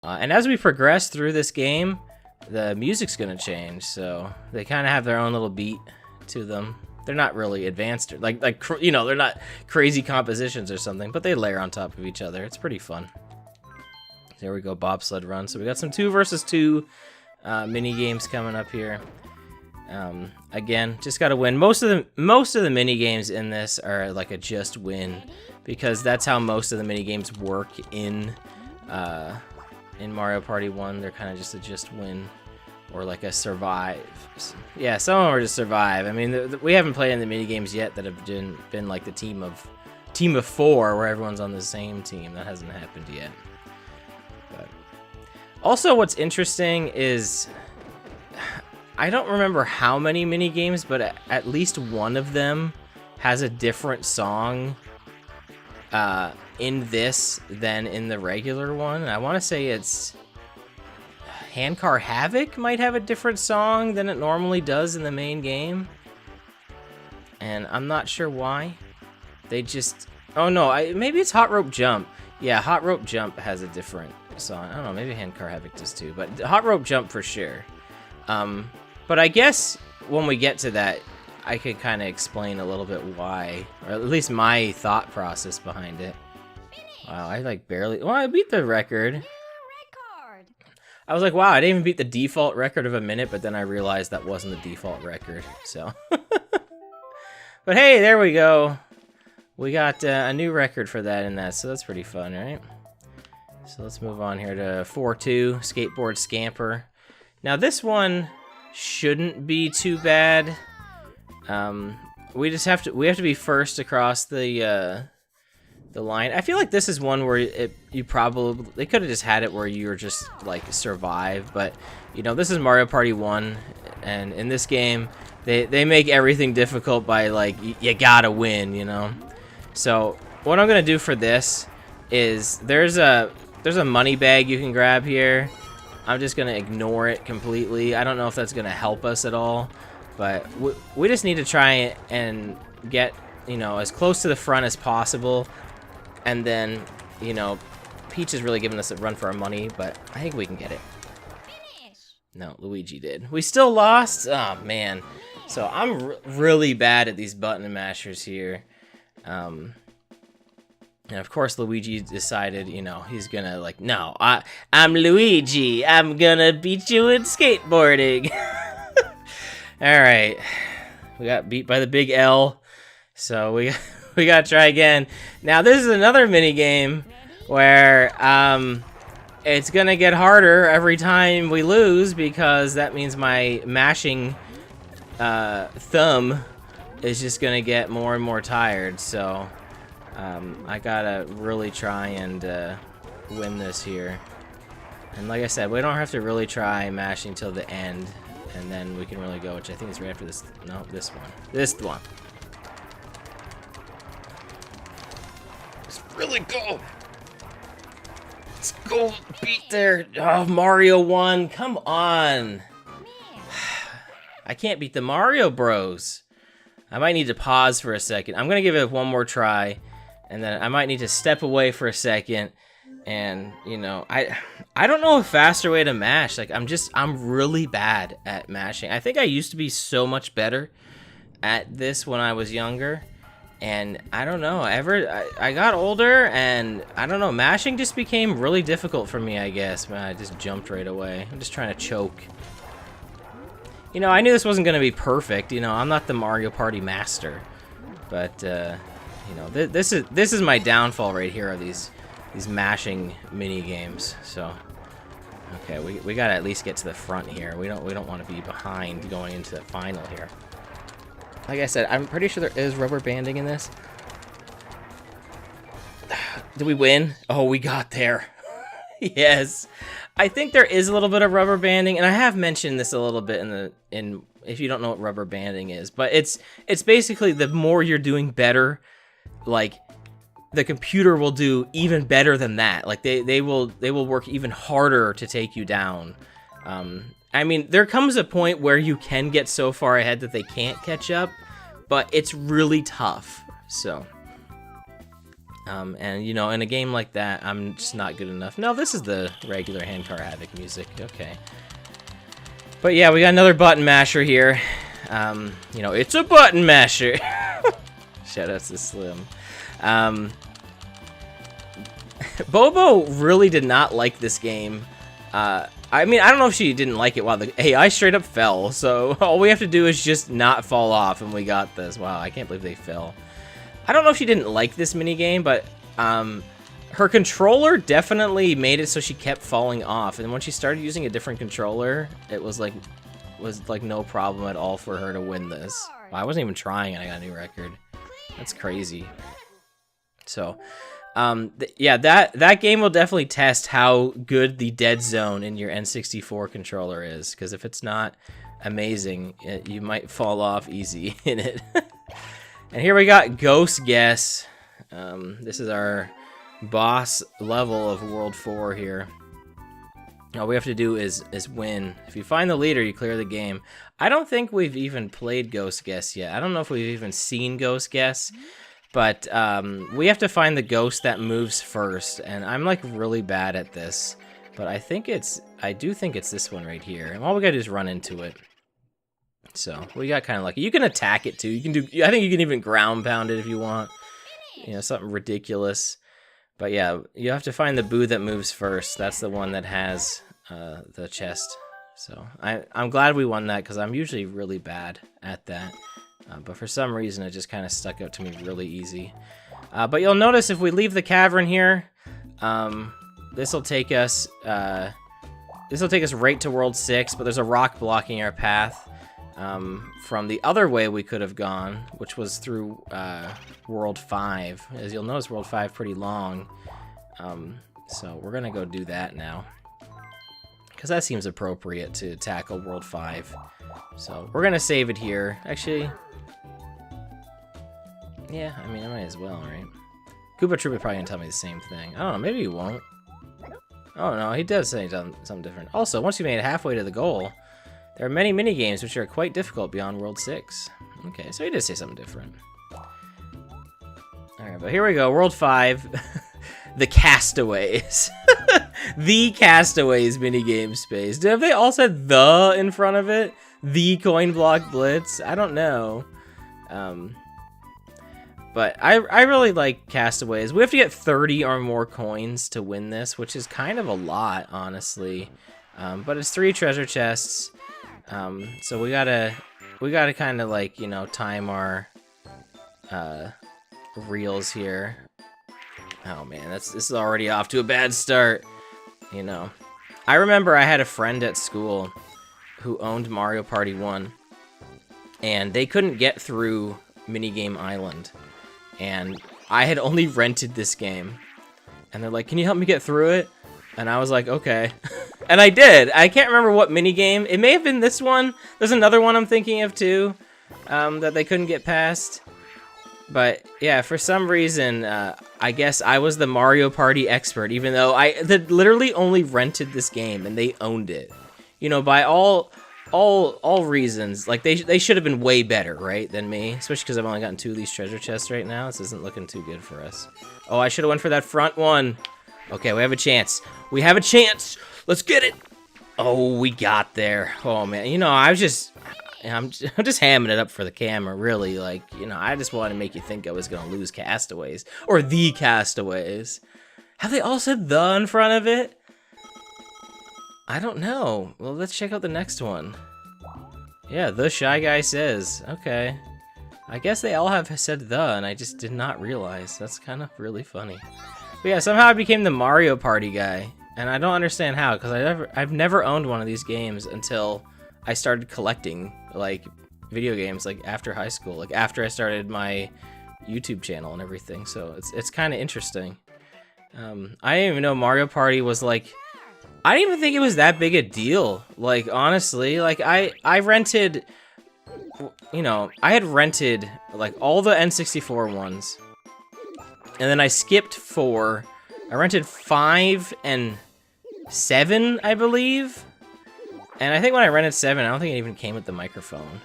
And as we progress through this game, the music's gonna change, so they kind of have their own little beat to them. They're not really advanced, like you know, they're not crazy compositions or something, but they layer on top of each other. It's pretty fun. There we go, bobsled run. So we got some 2 versus 2 mini games coming up here. Again, just gotta win. Most of the mini games in this are like a just win, because that's how most of the mini games work in Mario Party 1. They're kind of just a just win, or like a survive. Yeah, some of them are just survive. I mean, we haven't played in the mini games yet that have been like the team of 4, where everyone's on the same team. That hasn't happened yet. But also, what's interesting is, I don't remember how many mini games, but at least one of them has a different song in this than in the regular one. I want to say it's Handcar Havoc might have a different song than it normally does in the main game, and I'm not sure why. They just, oh no, maybe it's Hot Rope Jump. Yeah, Hot Rope Jump has a different song. I don't know, maybe Handcar Havoc does too, but Hot Rope Jump for sure. But I guess when we get to that, I could kind of explain a little bit why, or at least my thought process behind it. Wow, I like barely, well, I beat the record. I was like, wow, I didn't even beat the default record of a minute, but then I realized that wasn't the default record, so. But hey, there we go. We got a new record for that in that, so that's pretty fun, right? So let's move on here to 4-2, Skateboard Scamper. Now this one shouldn't be too bad. We have to be first across the line. I feel like this is one where they could have just had it where you were just like survive, but you know, this is Mario Party 1, and in this game they make everything difficult by like you gotta win, you know. So what I'm gonna do for this is there's a money bag you can grab here. I'm just gonna ignore it completely. I don't know if that's gonna help us at all, but we just need to try and get, you know, as close to the front as possible. And then, you know, Peach is really giving us a run for our money, but I think we can get it. No, Luigi did. We still lost? Oh, man. So I'm really bad at these button mashers here. And of course, Luigi decided, you know, he's gonna, like, no, I'm Luigi. I'm gonna beat you in skateboarding. Alright. We got beat by the big L. So we gotta try again. Now this is another mini game where it's gonna get harder every time we lose, because that means my mashing thumb is just gonna get more and more tired. So I gotta really try and win this here. And like I said, we don't have to really try mashing till the end, and then we can really go, which I think is right after this. No, this one. This one. Really go. Let's go beat their Mario 1. Come on. I can't beat the Mario Bros. I might need to pause for a second. I'm gonna give it one more try, and then I might need to step away for a second. And you know, I don't know a faster way to mash. Like I'm really bad at mashing. I think I used to be so much better at this when I was younger. And I don't know, I got older, and I don't know, mashing just became really difficult for me, I guess. Man, I just jumped right away. I'm just trying to choke. You know, I knew this wasn't going to be perfect. You know, I'm not the Mario Party master. But, you know, this is my downfall right here, of these mashing mini games. So, okay, we got to at least get to the front here. We don't want to be behind going into the final here. Like I said, I'm pretty sure there is rubber banding in this. Did we win? Oh, we got there. Yes. I think there is a little bit of rubber banding, and I have mentioned this a little bit in if you don't know what rubber banding is, but it's basically the more you're doing better, like the computer will do even better than that. Like they will work even harder to take you down. I mean, there comes a point where you can get so far ahead that they can't catch up, but it's really tough. So, And, you know, in a game like that, I'm just not good enough. No, this is the regular Handcar Havoc music. Okay. But yeah, we got another button masher here. You know, it's a button masher. Shoutouts to Slim. Bobo really did not like this game. I mean, I don't know if she didn't like it. Wow, the AI straight up fell. So all we have to do is just not fall off, and we got this. Wow, I can't believe they fell. I don't know if she didn't like this minigame, but her controller definitely made it so she kept falling off. And when she started using a different controller, it was like no problem at all for her to win this. Wow, I wasn't even trying, and I got a new record. That's crazy. So, yeah, that game will definitely test how good the dead zone in your N64 controller is. Because if it's not amazing, you might fall off easy in it. And here we got Ghost Guess. This is our boss level of World 4 here. All we have to do is win. If you find the leader, you clear the game. I don't think we've even played Ghost Guess yet. I don't know if we've even seen Ghost Guess. But we have to find the ghost that moves first. And I'm like really bad at this. But I do think it's this one right here. And all we gotta do is run into it. So we got kind of lucky. You can attack it too. You can do. I think you can even ground pound it if you want. You know, something ridiculous. But yeah, you have to find the boo that moves first. That's the one that has the chest. So I'm glad we won that because I'm usually really bad at that. But for some reason, it just kind of stuck out to me really easy. But you'll notice if we leave the cavern here, this will take us right to World 6. But there's a rock blocking our path. From the other way we could have gone, which was through World 5. As you'll notice, World 5 pretty long. So we're gonna go do that now. Because that seems appropriate to tackle World 5. So we're gonna save it here. Actually, yeah, I mean, I might as well, right? Koopa Troopa probably gonna tell me the same thing. I don't know, maybe he won't. Oh no, he does say something different. Also, once you made it halfway to the goal, there are many mini-games which are quite difficult beyond World 6. Okay, so he did say something different. Alright, but here we go, World 5. The Castaways. The Castaways minigame space. Have they all said the in front of it? The Coin Block Blitz? I don't know. But I really like Castaways. We have to get 30 or more coins to win this, which is kind of a lot, honestly. But it's 3 treasure chests. So we gotta kind of like, you know, time our reels here. Oh man, this is already off to a bad start. You know, I remember I had a friend at school who owned Mario Party 1, and they couldn't get through Minigame Island, and I had only rented this game, and they're like, "Can you help me get through it?" And I was like, "Okay." And I did. I can't remember what minigame. It may have been this one. There's another one I'm thinking of too, that they couldn't get past. But yeah, for some reason, I guess I was the Mario Party expert, even though I literally only rented this game and they owned it. You know, by all reasons, like they should have been way better, right, than me. Especially because I've only gotten 2 of these treasure chests right now. This isn't looking too good for us. Oh, I should have went for that front one. Okay, we have a chance. We have a chance. Let's get it. Oh, we got there. Oh man, you know, I'm just hamming it up for the camera, really. Like, you know, I just wanted to make you think I was gonna lose Castaways or the Castaways. Have they all said the in front of it? I don't know. Well, let's check out the next one. Yeah, the Shy Guy says. Okay. I guess they all have said the, and I just did not realize. That's kind of really funny. But yeah, somehow I became the Mario Party guy, and I don't understand how, because I've never owned one of these games until I started collecting, like, video games, like, after high school, like, after I started my YouTube channel and everything, so it's kind of interesting. I didn't even know Mario Party was, like, I didn't even think it was that big a deal, like, honestly. Like, I rented, you know, I had rented, like, all the N64 ones, and then I skipped 4. I rented 5 and 7, I believe. And I think when I rented 7, I don't think it even came with the microphone.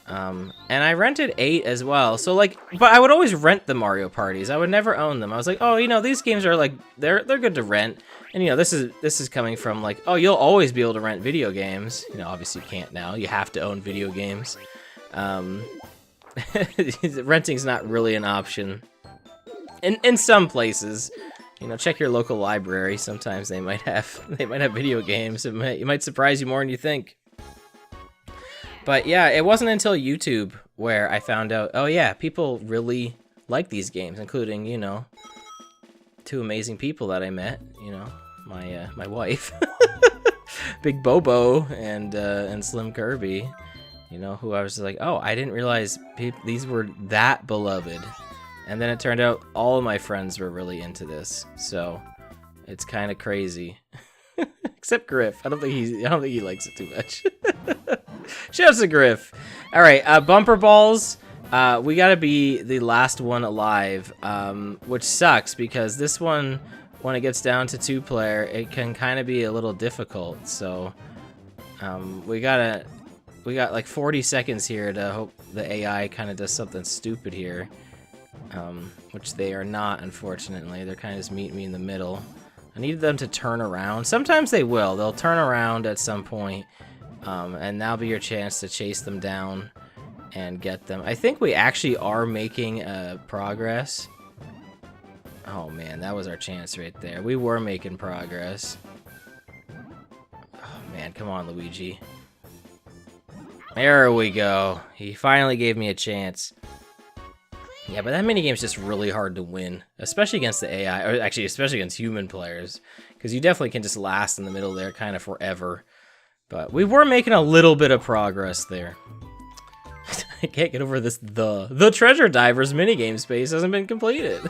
And I rented 8 as well. So like, but I would always rent the Mario parties. I would never own them. I was like, oh, you know, these games are like, they're good to rent. And you know, this is coming from like, oh, you'll always be able to rent video games. You know, obviously you can't now. You have to own video games. Renting's not really an option. In some places, you know, check your local library. Sometimes they might have video games. It might surprise you more than you think. But yeah, it wasn't until YouTube where I found out, oh yeah, people really like these games, including, you know, 2 amazing people that I met. You know, my wife, Big Bobo, and Slim Kirby. You know, who I was like, oh, I didn't realize these were that beloved. And then it turned out all of my friends were really into this, so it's kind of crazy. Except Griff. I don't think he likes it too much. Shout out to Griff. All right, bumper balls. We gotta be the last one alive, which sucks because this one, when it gets down to 2-player, it can kind of be a little difficult. So we got like 40 seconds here to hope the AI kind of does something stupid here, which they are not, unfortunately. They're kind of just meeting me in the middle. I need them to turn around. Sometimes they will. They'll turn around at some point, and that'll be your chance to chase them down and get them. I think we actually are making progress. Oh man, that was our chance right there. We were making progress. Oh man, come on, Luigi. There we go. He finally gave me a chance. Yeah, but that minigame's just really hard to win, especially against the AI, or actually especially against human players, because you definitely can just last in the middle there kind of forever. But we were making a little bit of progress there. I can't get over this. The Treasure Divers minigame space hasn't been completed.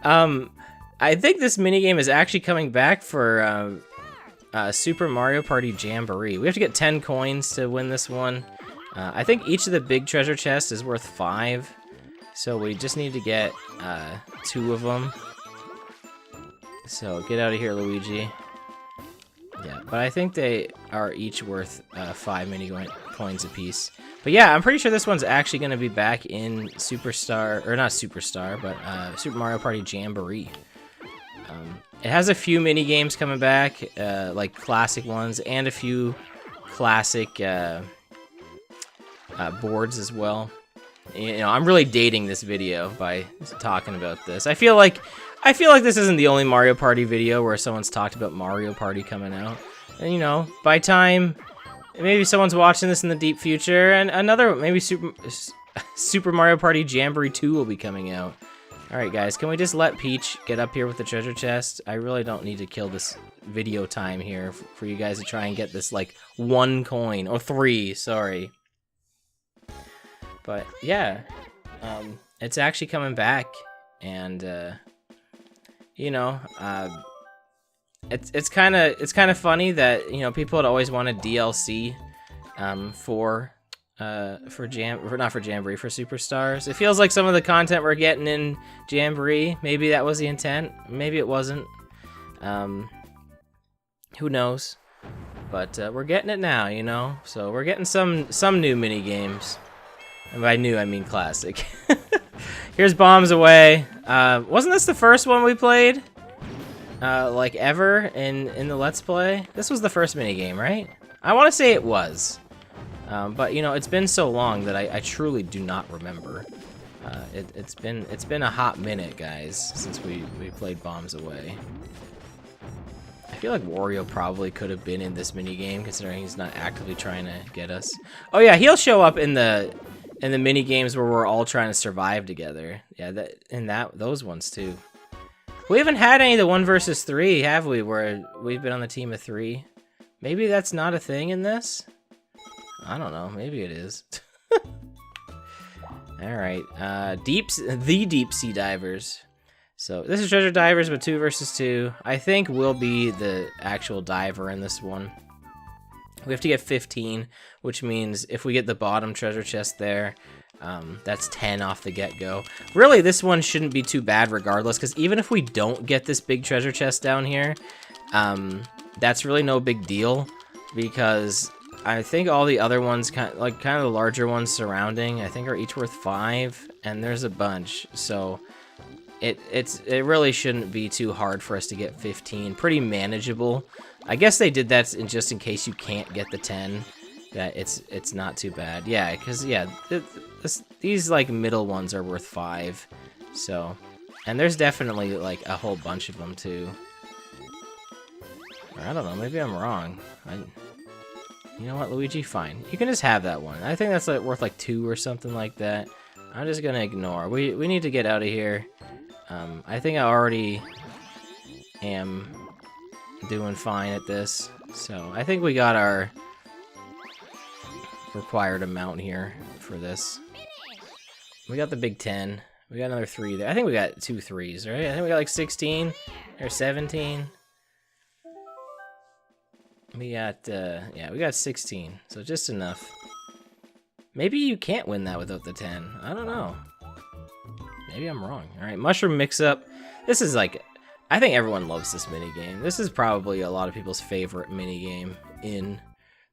I think this minigame is actually coming back for Super Mario Party Jamboree. We have to get 10 coins to win this one. I think each of the big treasure chests is worth 5, so we just need to get 2 of them. So get out of here, Luigi. Yeah, but I think they are each worth 5 mini coins apiece. But yeah, I'm pretty sure this one's actually going to be back in Superstar, or not Superstar, but Super Mario Party Jamboree. It has a few mini games coming back, like classic ones, and a few classic boards as well. You know, I'm really dating this video by talking about this. I feel like this isn't the only Mario Party video where someone's talked about Mario Party coming out. And you know, by time maybe someone's watching this in the deep future, and another maybe Super Mario Party Jamboree 2 will be coming out. All right, guys, can we just let Peach get up here with the treasure chest? I really don't need to kill this video time here for you guys to try and get this like 1 coin or 3. Sorry. But yeah, it's actually coming back, and you know, it's kind of funny that, you know, people had always wanted DLC for Jamboree, for Superstars. It feels like some of the content we're getting in Jamboree, maybe that was the intent, maybe it wasn't. Who knows? But we're getting it now, you know. So we're getting some new mini games. And by new, I mean classic. Here's Bombs Away. Wasn't this the first one we played? Like ever in the Let's Play? This was the first minigame, right? I want to say it was. But you know, it's been so long that I truly do not remember. It's been a hot minute, guys, since we played Bombs Away. I feel like Wario probably could have been in this minigame, considering he's not actively trying to get us. Oh yeah, he'll show up in the mini games where we're all trying to survive together. Yeah, those ones too. We haven't had any of the 1 versus 3, have we? Where we've been on the team of 3. Maybe that's not a thing in this. I don't know. Maybe it is. All right, the deep sea divers. So this is Treasure Divers, but 2 versus 2. I think we'll be the actual diver in this one. We have to get 15, which means if we get the bottom treasure chest there, that's 10 off the get-go. Really, this one shouldn't be too bad regardless, because even if we don't get this big treasure chest down here, that's really no big deal, because I think all the other ones, kind of the larger ones surrounding, I think are each worth 5, and there's a bunch. So it really shouldn't be too hard for us to get 15. Pretty manageable. I guess they did that just in case you can't get the 10. That it's not too bad. Yeah, because yeah, these like middle ones are worth 5. So, and there's definitely like a whole bunch of them too. Or I don't know, maybe I'm wrong. You know what, Luigi? Fine. You can just have that one. I think that's like worth like 2 or something like that. I'm just gonna ignore. We need to get out of here. I think I already am doing fine at this. So I think we got our required amount here for this. We got the big 10. We got another 3 there. I think we got 2 3s, right? I think we got like 16 or 17. We got, yeah, we got 16, so just enough. Maybe you can't win that without the 10. I don't know. Maybe I'm wrong. All right, mushroom mix-up. This is like, I think everyone loves this minigame. This is probably a lot of people's favorite minigame in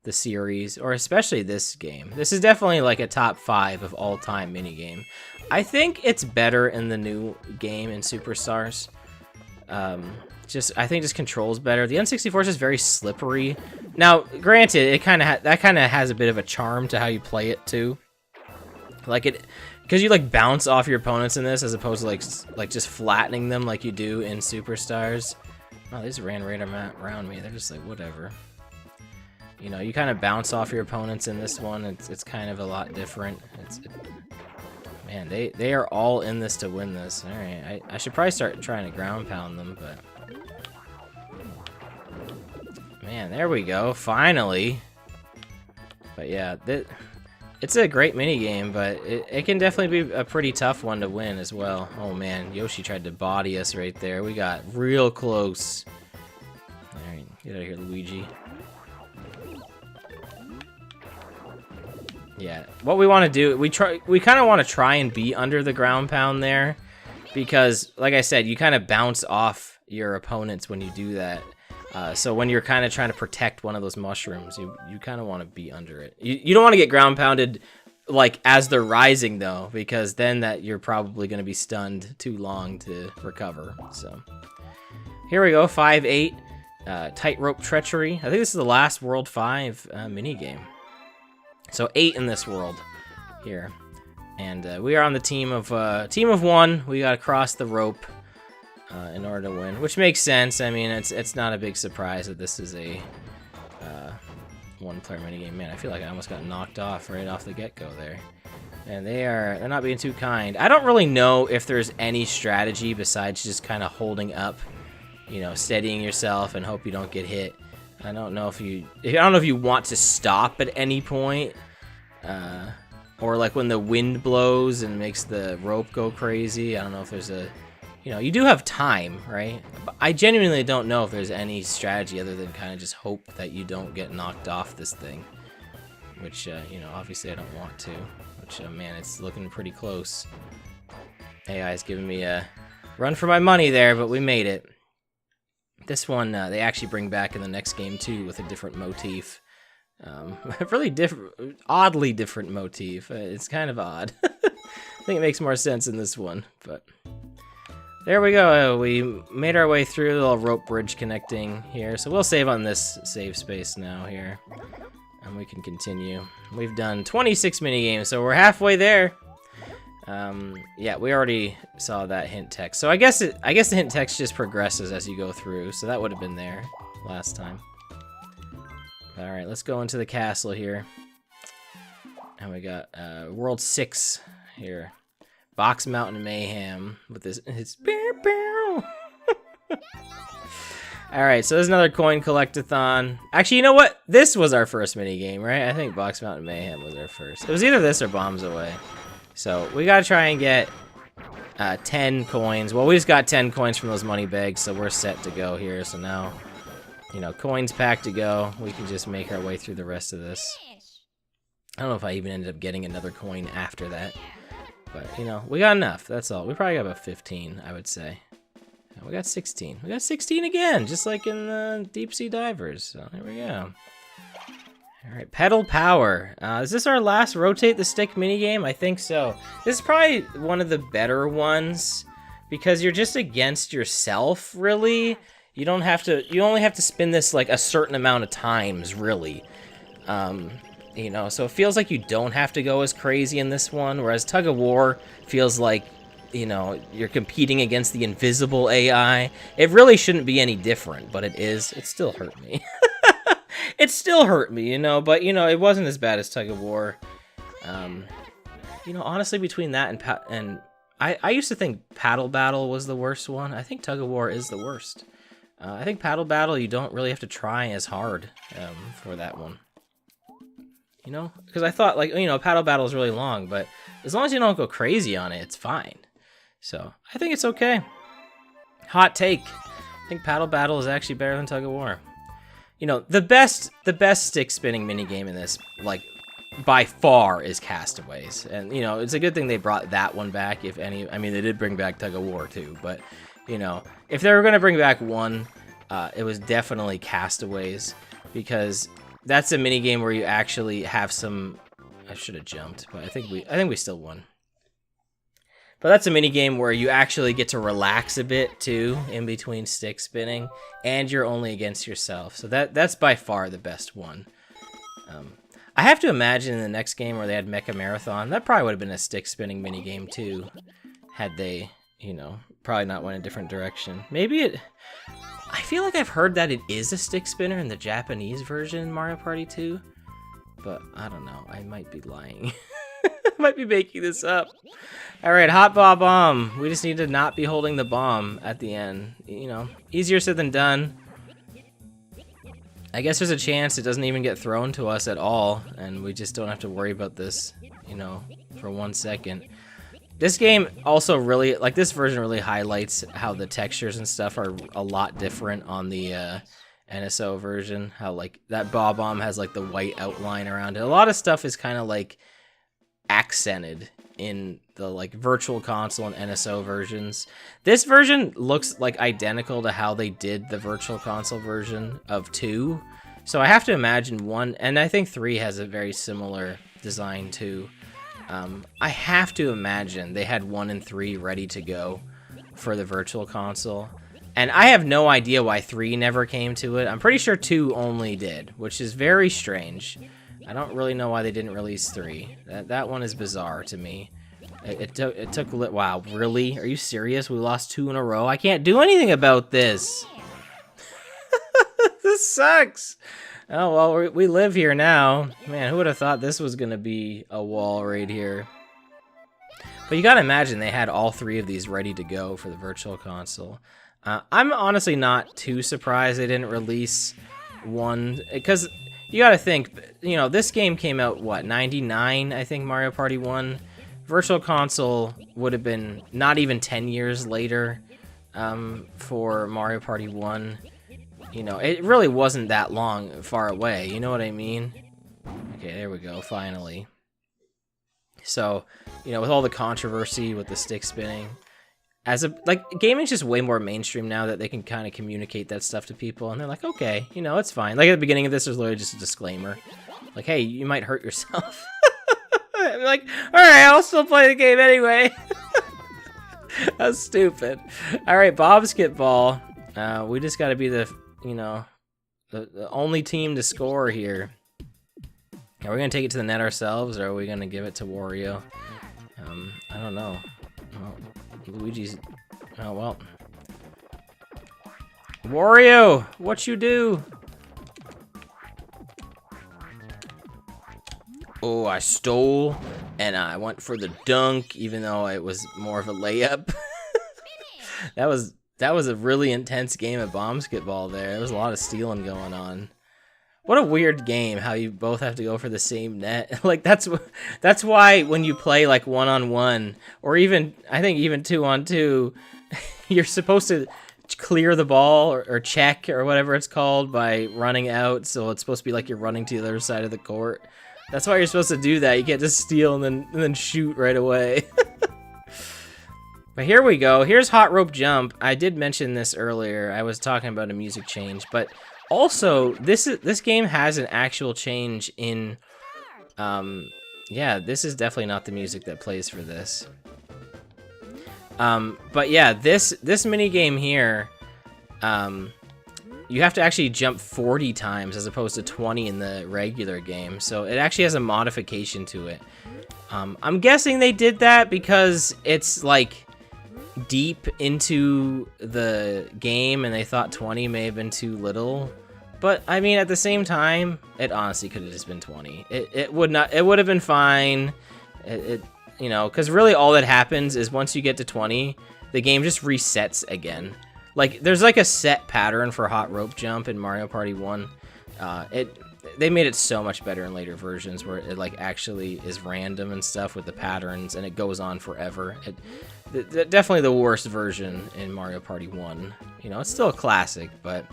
the series, or especially this game. This is definitely like a top 5 of all-time minigame. I think it's better in the new game in Superstars. I think just controls better. The N64 is just very slippery. Now, granted, it that kind of has a bit of a charm to how you play it too. Like it, because you like bounce off your opponents in this as opposed to like just flattening them like you do in Superstars. Oh, they just ran right around me. They're just like whatever. You know, you kind of bounce off your opponents in this one. It's kind of a lot different. Man, they are all in this to win this. All right, I should probably start trying to ground pound them, but. Man, there we go, finally. But yeah, it's a great minigame, but it can definitely be a pretty tough one to win as well. Oh man, Yoshi tried to body us right there. We got real close. Alright, get out of here, Luigi. Yeah, what we want to do, we kind of want to try and be under the ground pound there. Because, like I said, you kind of bounce off your opponents when you do that. So when you're kind of trying to protect one of those mushrooms, you kind of want to be under it. You don't want to get ground pounded like as they're rising though, because then you're probably going to be stunned too long to recover. So here we go, 5-8, tightrope treachery. I think this is the last World 5 mini game. So 8 in this world here, and we are on the team of 1. We got to cross the rope. In order to win, which makes sense. I mean, it's not a big surprise that this is a one-player minigame. Man, I feel like I almost got knocked off right off the get-go there. And they're not being too kind. I don't really know if there's any strategy besides just kind of holding up, you know, steadying yourself and hope you don't get hit. I don't know if you want to stop at any point, or like when the wind blows and makes the rope go crazy. I don't know if there's a. You know, you do have time, right? But I genuinely don't know if there's any strategy other than kind of just hope that you don't get knocked off this thing. Which, you know, obviously I don't want to. Which, man, it's looking pretty close. AI is giving me a run for my money there, but we made it. This one, they actually bring back in the next game, too, with a different motif. A really oddly different motif. It's kind of odd. I think it makes more sense in this one, but... There we go, we made our way through the little rope bridge connecting here, so we'll save on this save space now here, and we can continue. We've done 26 minigames, so we're halfway there. Yeah, we already saw that hint text, so I guess the hint text just progresses as you go through, so that would have been there last time. Alright, let's go into the castle here, and we got World 6 here. Box Mountain Mayhem with his Alright, so there's another coin collectathon. Actually, you know what? This was our first minigame, right? I think Box Mountain Mayhem was our first. It was either this or Bombs Away. So we gotta try and get 10 coins. Well, we just got 10 coins from those money bags, so we're set to go here. So now, you know, coins packed to go. We can just make our way through the rest of this. I don't know if I even ended up getting another coin after that. But, you know, we got enough. That's all. We probably got about 15, I would say. We got 16. We got 16 again, just like in the Deep Sea Divers. So, here we go. All right, pedal power. Is this our last rotate the stick minigame? I think so. This is probably one of the better ones because you're just against yourself, really. You don't have to. You only have to spin this like a certain amount of times, really. You know, so it feels like you don't have to go as crazy in this one, whereas Tug of War feels like, you know, you're competing against the invisible AI. It really shouldn't be any different, but it is. It still hurt me. It still hurt me, you know, but, you know, it wasn't as bad as Tug of War. You know, honestly, between that and I used to think Paddle Battle was the worst one. I think Tug of War is the worst. I think Paddle Battle, you don't really have to try as hard for that one. You know, because I thought, like, you know, Paddle Battle is really long, but as long as you don't go crazy on it, it's fine. So, I think it's okay. Hot take. I think Paddle Battle is actually better than Tug of War. You know, the best stick spinning minigame in this, like, by far is Castaways. And, you know, it's a good thing they brought that one back, if any. I mean, they did bring back Tug of War, too. But, you know, if they were going to bring back one, it was definitely Castaways. Because that's a minigame where you actually have some... I should have jumped, but I think we still won. But that's a minigame where you actually get to relax a bit, too, in between stick spinning. And you're only against yourself. So that's by far the best one. I have to imagine in the next game where they had Mecha Marathon, that probably would have been a stick spinning minigame, too. Had they, you know, probably not went a different direction. Maybe it... I feel like I've heard that it is a stick spinner in the Japanese version in Mario Party 2. But I don't know. I might be lying. I might be making this up. Alright, Hot Bomb. We just need to not be holding the bomb at the end. You know, easier said than done. I guess there's a chance it doesn't even get thrown to us at all. And we just don't have to worry about this, you know, for 1 second. This game also really, like, this version really highlights how the textures and stuff are a lot different on the NSO version. How, like, that bomb has, like, the white outline around it. A lot of stuff is kind of, like, accented in the, like, Virtual Console and NSO versions. This version looks, like, identical to how they did the Virtual Console version of 2. So I have to imagine 1, and I think 3 has a very similar design, too. I have to imagine they had 1 and 3 ready to go for the Virtual Console. And I have no idea why 3 never came to it. I'm pretty sure 2 only did, which is very strange. I don't really know why they didn't release 3. That one is bizarre to me. It took wow, really? Are you serious? We lost 2 in a row? I can't do anything about this. This sucks. Oh, well, we live here now. Man, who would have thought this was going to be a wall right here? But you got to imagine they had all 3 of these ready to go for the Virtual Console. I'm honestly not too surprised they didn't release 1, because you got to think, you know, this game came out, what, 99, I think, Mario Party 1. Virtual Console would have been not even 10 years later for Mario Party 1. You know, it really wasn't that far away, you know what I mean? Okay, there we go, finally. So, you know, with all the controversy with the stick spinning, gaming's just way more mainstream now that they can kind of communicate that stuff to people, and they're like, okay, you know, it's fine. Like, at the beginning of this, there's literally just a disclaimer. Like, hey, you might hurt yourself. I'm like, alright, I'll still play the game anyway. That's stupid. Alright, basketball. We just gotta be the, you know, the only team to score here. Are we gonna take it to the net ourselves, or are we gonna give it to Wario? I don't know. Well, Luigi's... Oh, well. Wario! What you do? Oh, I stole, and I went for the dunk, even though it was more of a layup. That was a really intense game of basketball there. There was a lot of stealing going on. What a weird game, how you both have to go for the same net. Like, that's why when you play, like, 1-on-1, or even, I think even 2-on-2, you're supposed to clear the ball, or check, or whatever it's called, by running out, so it's supposed to be like you're running to the other side of the court. That's why you're supposed to do that. You can't just steal and then shoot right away. But here we go. Here's Hot Rope Jump. I did mention this earlier. I was talking about a music change, but Also, this game has an actual change in, yeah, this is definitely not the music that plays for this. But yeah, this mini game here, you have to actually jump 40 times as opposed to 20 in the regular game. So it actually has a modification to it. I'm guessing they did that because it's like deep into the game and they thought 20 may have been too little. But I mean, at the same time, it honestly could have just been 20. It would have been fine. You know, because really all that happens is once you get to 20, the game just resets again. Like, there's like a set pattern for hot rope jump in Mario Party 1. They made it so much better in later versions where it like actually is random and stuff with the patterns and it goes on forever. Definitely the worst version in Mario Party 1. You know, it's still a classic, but...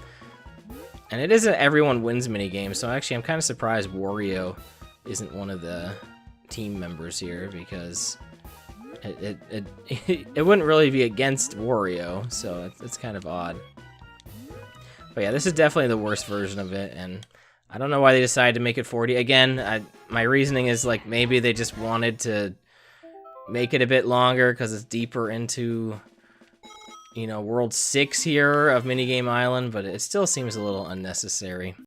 And it isn't everyone wins minigame, so actually I'm kind of surprised Wario isn't one of the team members here, because it wouldn't really be against Wario, so it's kind of odd. But yeah, this is definitely the worst version of it, and I don't know why they decided to make it 40. Again, my reasoning is like maybe they just wanted to make it a bit longer because it's deeper into, you know, World 6 here of Minigame Island, but it still seems a little unnecessary.